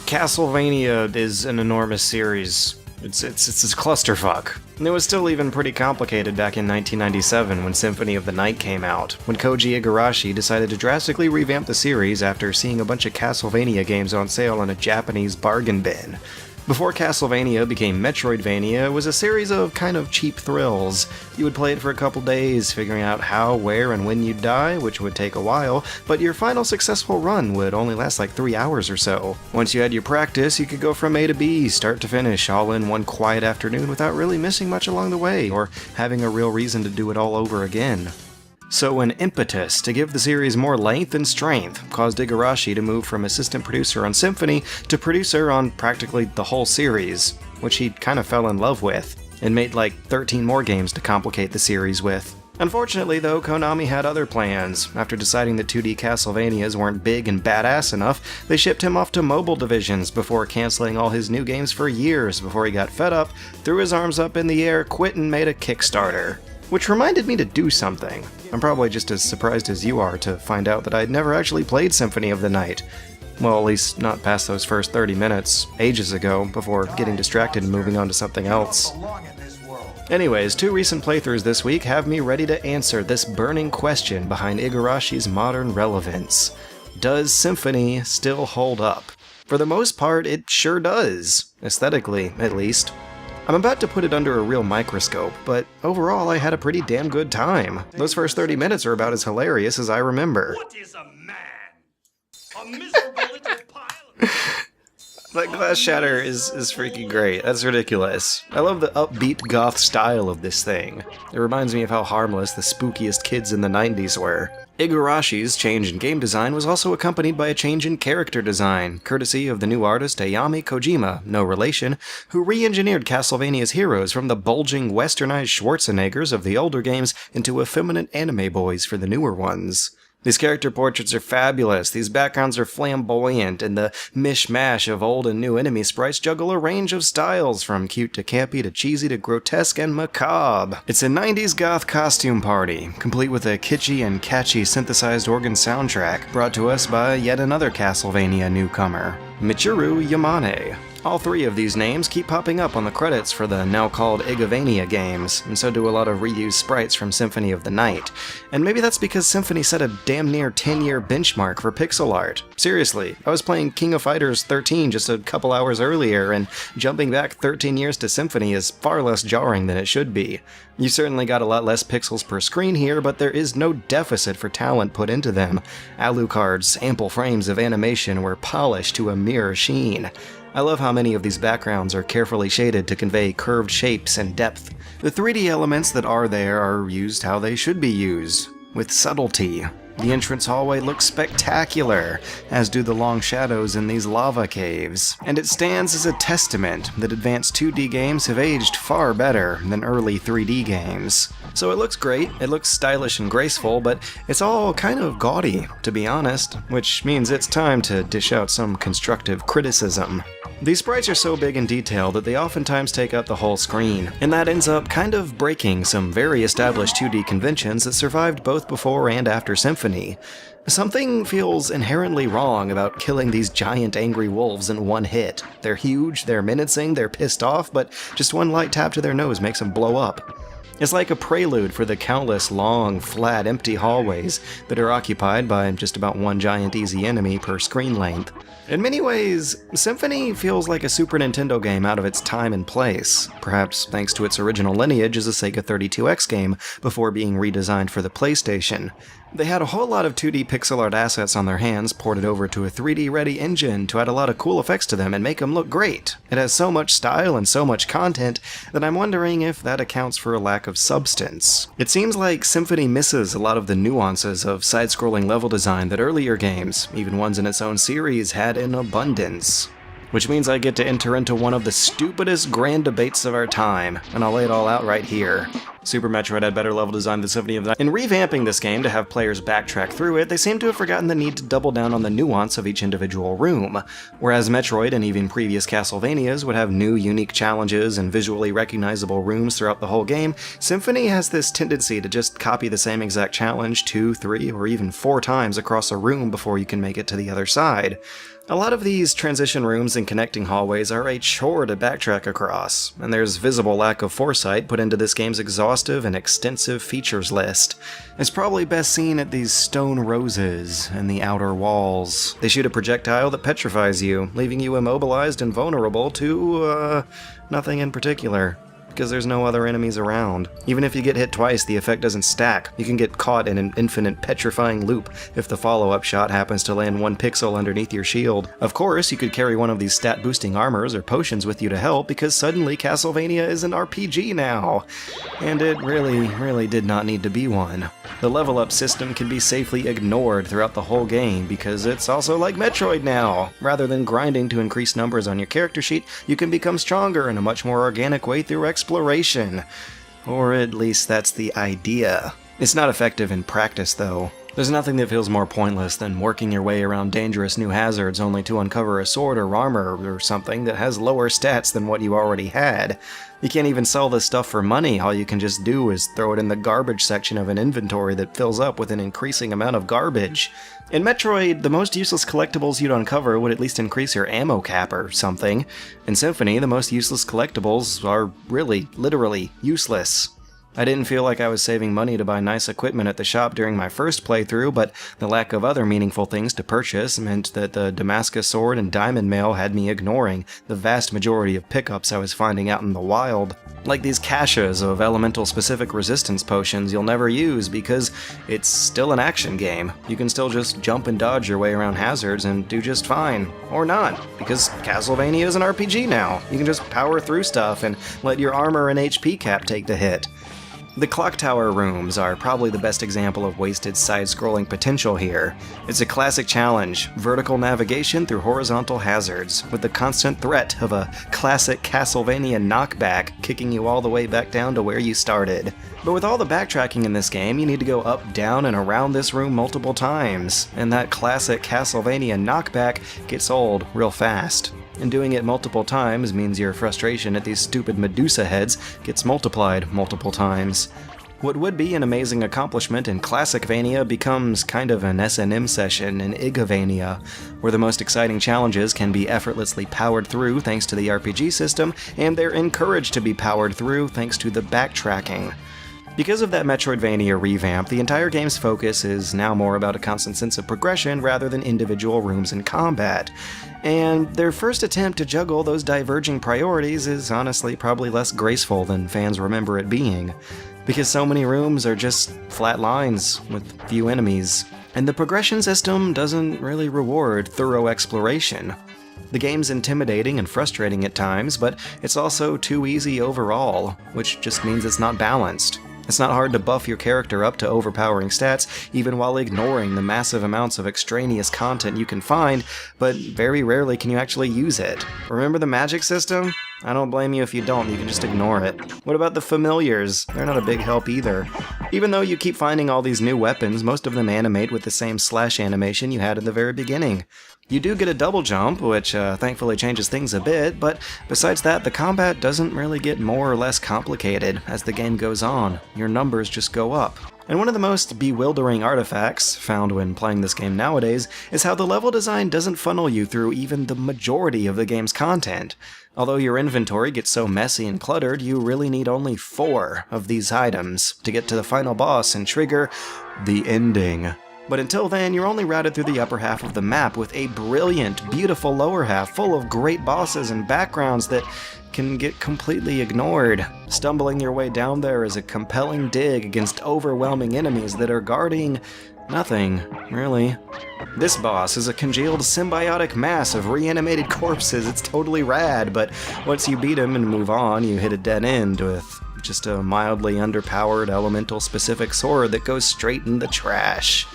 Castlevania is an enormous series. It's a clusterfuck. And it was still even pretty complicated back in 1997 when Symphony of the Night came out, when Koji Igarashi decided to drastically revamp the series after seeing a bunch of Castlevania games on sale in a Japanese bargain bin. Before Castlevania became Metroidvania, it was a series of kind of cheap thrills. You would play it for a couple days, figuring out how, where, and when you'd die, which would take a while, but your final successful run would only last like 3 hours or so. Once you had your practice, you could go from A to B, start to finish, all in one quiet afternoon without really missing much along the way, or having a real reason to do it all over again. So an impetus to give the series more length and strength caused Igarashi to move from assistant producer on Symphony to producer on practically the whole series, which he kind of fell in love with, and made like 13 more games to complicate the series with. Unfortunately though, Konami had other plans. After deciding that 2D Castlevanias weren't big and badass enough, they shipped him off to mobile divisions before canceling all his new games for years before he got fed up, threw his arms up in the air, quit and made a Kickstarter. Which reminded me to do something. I'm probably just as surprised as you are to find out that I'd never actually played Symphony of the Night. Well, at least not past those first 30 minutes, ages ago, before getting distracted and moving on to something else. Anyways, 2 recent playthroughs this week have me ready to answer this burning question behind Igarashi's modern relevance. Does Symphony still hold up? For the most part, it sure does. Aesthetically, at least. I'm about to put it under a real microscope, but overall I had a pretty damn good time. Those first 30 minutes are about as hilarious as I remember. What is a man? A miserable little pile. That glass shatter is freaking great. That's ridiculous. I love the upbeat goth style of this thing. It reminds me of how harmless the spookiest kids in the 90s were. Igarashi's change in game design was also accompanied by a change in character design, courtesy of the new artist Ayami Kojima, no relation, who re-engineered Castlevania's heroes from the bulging, westernized Schwarzeneggers of the older games into effeminate anime boys for the newer ones. These character portraits are fabulous, these backgrounds are flamboyant, and the mishmash of old and new enemy sprites juggle a range of styles, from cute to campy to cheesy to grotesque and macabre. It's a 90s goth costume party, complete with a kitschy and catchy synthesized organ soundtrack, brought to us by yet another Castlevania newcomer, Michiru Yamane. All 3 of these names keep popping up on the credits for the now-called Igavania games, and so do a lot of reused sprites from Symphony of the Night. And maybe that's because Symphony set a damn near 10-year benchmark for pixel art. Seriously, I was playing King of Fighters 13 just a couple hours earlier, and jumping back 13 years to Symphony is far less jarring than it should be. You certainly got a lot less pixels per screen here, but there is no deficit for talent put into them. Alucard's ample frames of animation were polished to a mere sheen. I love how many of these backgrounds are carefully shaded to convey curved shapes and depth. The 3D elements that are there are used how they should be used, with subtlety. The entrance hallway looks spectacular, as do the long shadows in these lava caves. And it stands as a testament that advanced 2D games have aged far better than early 3D games. So it looks great, it looks stylish and graceful, but it's all kind of gaudy, to be honest, which means it's time to dish out some constructive criticism. These sprites are so big and detailed that they oftentimes take up the whole screen, and that ends up kind of breaking some very established 2D conventions that survived both before and after Symphony. Something feels inherently wrong about killing these giant angry wolves in one hit. They're huge, they're menacing, they're pissed off, but just one light tap to their nose makes them blow up. It's like a prelude for the countless long, flat, empty hallways that are occupied by just about one giant easy enemy per screen length. In many ways, Symphony feels like a Super Nintendo game out of its time and place, perhaps thanks to its original lineage as a Sega 32X game before being redesigned for the PlayStation. They had a whole lot of 2D pixel art assets on their hands ported over to a 3D-ready engine to add a lot of cool effects to them and make them look great. It has so much style and so much content that I'm wondering if that accounts for a lack of substance. It seems like Symphony misses a lot of the nuances of side-scrolling level design that earlier games, even ones in its own series, had in abundance. Which means I get to enter into one of the stupidest grand debates of our time, and I'll lay it all out right here. Super Metroid had better level design than Symphony of the Night. In revamping this game to have players backtrack through it, they seem to have forgotten the need to double down on the nuance of each individual room. Whereas Metroid and even previous Castlevanias would have new, unique challenges and visually recognizable rooms throughout the whole game, Symphony has this tendency to just copy the same exact challenge 2, 3, or even 4 times across a room before you can make it to the other side. A lot of these transition rooms and connecting hallways are a chore to backtrack across, and there's visible lack of foresight put into this game's exhaustive and extensive features list. It's probably best seen at these stone roses and the outer walls. They shoot a projectile that petrifies you, leaving you immobilized and vulnerable to, nothing in particular, because there's no other enemies around. Even if you get hit twice, the effect doesn't stack. You can get caught in an infinite petrifying loop if the follow-up shot happens to land 1 pixel underneath your shield. Of course, you could carry one of these stat-boosting armors or potions with you to help, because suddenly Castlevania is an RPG now. And it really did not need to be one. The level-up system can be safely ignored throughout the whole game, because it's also like Metroid now. Rather than grinding to increase numbers on your character sheet, you can become stronger in a much more organic way through exploration. Or at least that's the idea. It's not effective in practice, though. There's nothing that feels more pointless than working your way around dangerous new hazards only to uncover a sword or armor or something that has lower stats than what you already had. You can't even sell this stuff for money. All you can just do is throw it in the garbage section of an inventory that fills up with an increasing amount of garbage. In Metroid, the most useless collectibles you'd uncover would at least increase your ammo cap or something. In Symphony, the most useless collectibles are really, literally useless. I didn't feel like I was saving money to buy nice equipment at the shop during my first playthrough, but the lack of other meaningful things to purchase meant that the Damascus Sword and Diamond Mail had me ignoring the vast majority of pickups I was finding out in the wild. Like these caches of elemental-specific resistance potions you'll never use because it's still an action game. You can still just jump and dodge your way around hazards and do just fine. Or not, because Castlevania is an RPG now. You can just power through stuff and let your armor and HP cap take the hit. The Clock Tower rooms are probably the best example of wasted side-scrolling potential here. It's a classic challenge, vertical navigation through horizontal hazards, with the constant threat of a classic Castlevania knockback kicking you all the way back down to where you started. But with all the backtracking in this game, you need to go up, down, and around this room multiple times, and that classic Castlevania knockback gets old real fast. And doing it multiple times means your frustration at these stupid Medusa heads gets multiplied multiple times. What would be an amazing accomplishment in Classicvania becomes kind of an S&M session in Igavania, where the most exciting challenges can be effortlessly powered through thanks to the RPG system, and they're encouraged to be powered through thanks to the backtracking. Because of that Metroidvania revamp, the entire game's focus is now more about a constant sense of progression rather than individual rooms and combat. And their first attempt to juggle those diverging priorities is honestly probably less graceful than fans remember it being, because so many rooms are just flat lines with few enemies, and the progression system doesn't really reward thorough exploration. The game's intimidating and frustrating at times, but it's also too easy overall, which just means it's not balanced. It's not hard to buff your character up to overpowering stats, even while ignoring the massive amounts of extraneous content you can find, but very rarely can you actually use it. Remember the magic system? I don't blame you if you don't, you can just ignore it. What about the familiars? They're not a big help either. Even though you keep finding all these new weapons, most of them animate with the same slash animation you had in the very beginning. You do get a double jump, which thankfully changes things a bit, but besides that, the combat doesn't really get more or less complicated as the game goes on. Your numbers just go up. And one of the most bewildering artifacts found when playing this game nowadays is how the level design doesn't funnel you through even the majority of the game's content. Although your inventory gets so messy and cluttered, you really need only 4 of these items to get to the final boss and trigger the ending. But until then, you're only routed through the upper half of the map with a brilliant, beautiful lower half full of great bosses and backgrounds that can get completely ignored. Stumbling your way down there is a compelling dig against overwhelming enemies that are guarding nothing, really. This boss is a congealed symbiotic mass of reanimated corpses. It's totally rad, but once you beat him and move on, you hit a dead end with just a mildly underpowered elemental-specific sword that goes straight in the trash.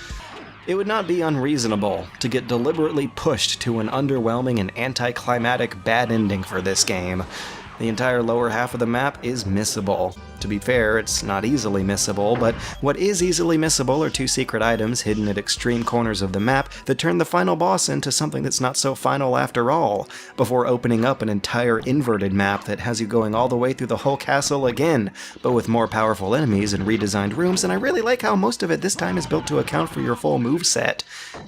It would not be unreasonable to get deliberately pushed to an underwhelming and anticlimactic bad ending for this game. The entire lower half of the map is missable. to be fair, it's not easily missable, but what is easily missable are two secret items hidden at extreme corners of the map that turn the final boss into something that's not so final after all, before opening up an entire inverted map that has you going all the way through the whole castle again, but with more powerful enemies and redesigned rooms, and I really like how most of it this time is built to account for your full moveset,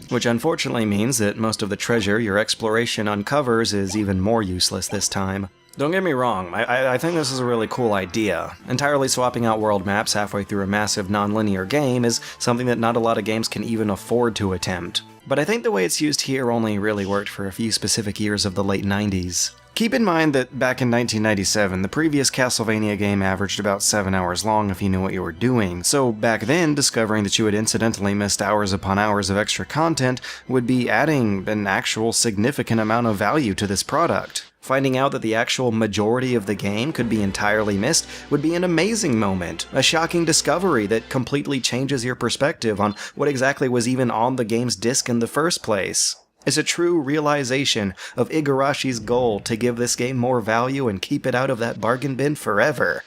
which unfortunately means that most of the treasure your exploration uncovers is even more useless this time. Don't get me wrong, I think this is a really cool idea. Entirely swapping out world maps halfway through a massive non-linear game is something that not a lot of games can even afford to attempt. But I think the way it's used here only really worked for a few specific years of the late 90s. Keep in mind that back in 1997, the previous Castlevania game averaged about 7 hours long if you knew what you were doing, so back then, discovering that you had incidentally missed hours upon hours of extra content would be adding an actual significant amount of value to this product. Finding out that the actual majority of the game could be entirely missed would be an amazing moment, a shocking discovery that completely changes your perspective on what exactly was even on the game's disc in the first place. It's a true realization of Igarashi's goal to give this game more value and keep it out of that bargain bin forever.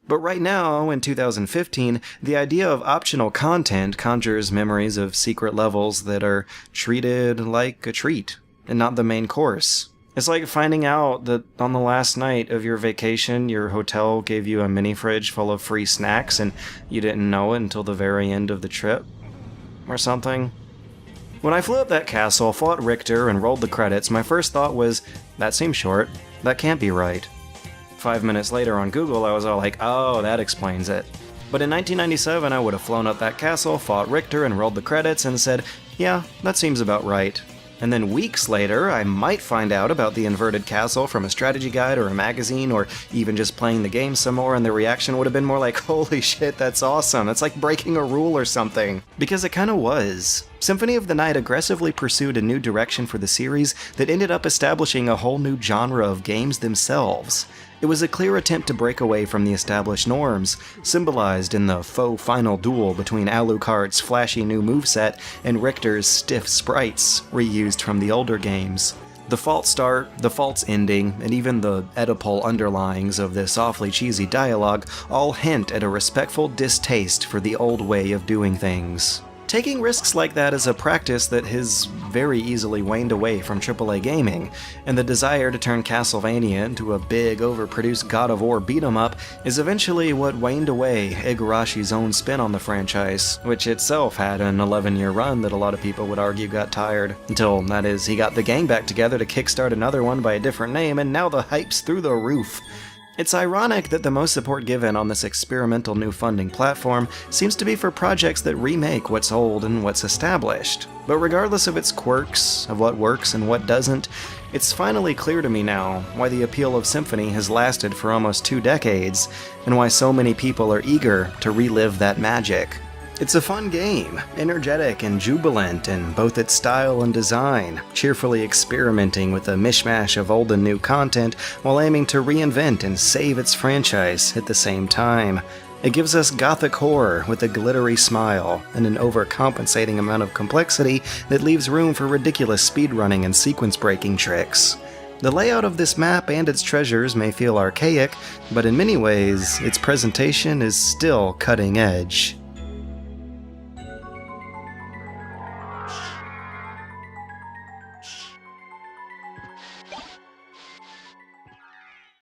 But right now, in 2015, the idea of optional content conjures memories of secret levels that are treated like a treat, and not the main course. It's like finding out that on the last night of your vacation, your hotel gave you a mini fridge full of free snacks and you didn't know it until the very end of the trip, or something. When I flew up that castle, fought Richter, and rolled the credits, my first thought was, that seems short. That can't be right. 5 minutes later on Google, I was all like, oh, that explains it. But in 1997, I would have flown up that castle, fought Richter, and rolled the credits, and said, yeah, that seems about right. And then weeks later, I might find out about the inverted castle from a strategy guide or a magazine, or even just playing the game some more, and the reaction would have been more like, holy shit, that's awesome, it's like breaking a rule or something. Because it kinda was. Symphony of the Night aggressively pursued a new direction for the series that ended up establishing a whole new genre of games themselves. It was a clear attempt to break away from the established norms, symbolized in the faux final duel between Alucard's flashy new moveset and Richter's stiff sprites, reused from the older games. The false start, the false ending, and even the Oedipal underlyings of this awfully cheesy dialogue all hint at a respectful distaste for the old way of doing things. Taking risks like that is a practice that has very easily waned away from AAA gaming, and the desire to turn Castlevania into a big, overproduced God of War beat-em-up is eventually what waned away Igarashi's own spin on the franchise, which itself had an 11-year run that a lot of people would argue got tired. Until, that is, he got the gang back together to kickstart another one by a different name, and now the hype's through the roof. It's ironic that the most support given on this experimental new funding platform seems to be for projects that remake what's old and what's established. But regardless of its quirks, of what works and what doesn't, it's finally clear to me now why the appeal of Symphony has lasted for almost 2 decades, and why so many people are eager to relive that magic. It's a fun game, energetic and jubilant in both its style and design, cheerfully experimenting with a mishmash of old and new content while aiming to reinvent and save its franchise at the same time. It gives us gothic horror with a glittery smile and an overcompensating amount of complexity that leaves room for ridiculous speedrunning and sequence-breaking tricks. The layout of this map and its treasures may feel archaic, but in many ways, its presentation is still cutting edge.